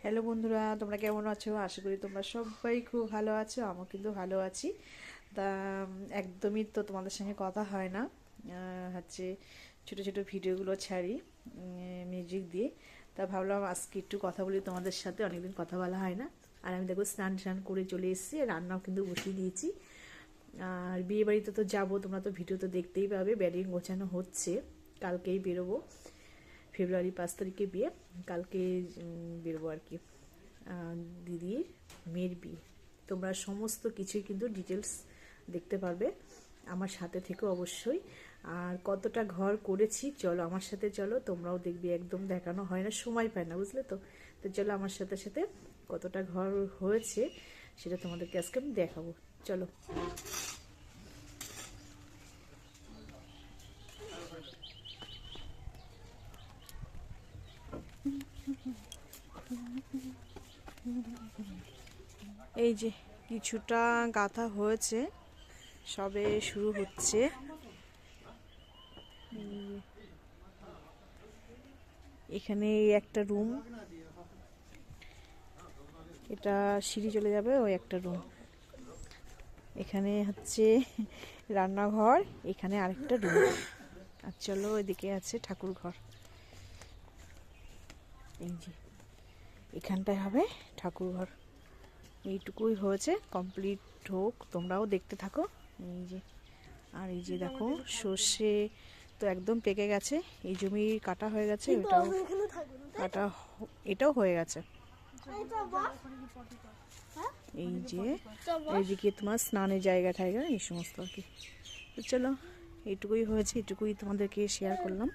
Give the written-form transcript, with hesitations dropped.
Hello বন্ধুরা, তোমরা কেমন আছো? আশা করি তোমরা সবাই খুব ভালো আছো। আমার কিন্তু ভালো আছি। তা একদমই তো তোমাদের সঙ্গে কথা হয় না। হচ্ছে ছোট ছোট ভিডিওগুলো ছাড়ি মিউজিক দিয়ে। তা ভাবলাম আজকে একটু কথা বলি তোমাদের সাথে, অনেকদিন কথা বলা হয় না। আর আমি দেখো স্নান টান করে চলে এসেছি, রান্নাও কিন্তু বসিয়ে দিয়েছি। আর বিয়ে বাড়িতে তো যাবো, তোমরা তো ভিডিও তো দেখতেই পাবে। ব্যাডিং গোছানো হচ্ছে, কালকেই বেরোবো। ফেব্রুয়ারি 5 তারিখে বিয়ে, কালকে বেরোবো আর কি। দিদির মেয়ের বিয়ে। তোমরা সমস্ত কিছুই কিন্তু ডিটেলস দেখতে পারবে আমার সাথে থেকে অবশ্যই। আর কতটা ঘর করেছি চলো আমার সাথে, চলো তোমরাও দেখবে। একদম দেখানো হয় না, সময় পায় না, বুঝলে তো। তো চলো আমার সাথে সাথে কতটা ঘর হয়েছে সেটা তোমাদেরকে আজকে আমি দেখাবো। চলো। এই যে কিছুটা গাঁথা হয়েছে, সবে শুরু হচ্ছে। এখানে একটা রুম, এটা সিঁড়ি চলে যাবে, ওই একটা রুম। এখানে হচ্ছে রান্নাঘর, এখানে আরেকটা রুম। আর চলো এদিকে আছে ঠাকুর ঘর। এই যে এখানটায় হবে ঠাকুর ঘর। এইটুকুই হয়েছে, কমপ্লিট হোক, তোমরাও দেখতে থাকো। এই যে, আর এই যে দেখো সর্ষে তো একদম পেকে গেছে, এই জমি কাটা হয়ে গেছে, এটাও কাটা, এটাও হয়ে গেছে। এই যে এইদিকে তোমার স্নানের জায়গা টায়গা এই সমস্ত আর কি। তো চলো এইটুকুই হয়েছে, এইটুকুই তোমাদেরকে শেয়ার করলাম।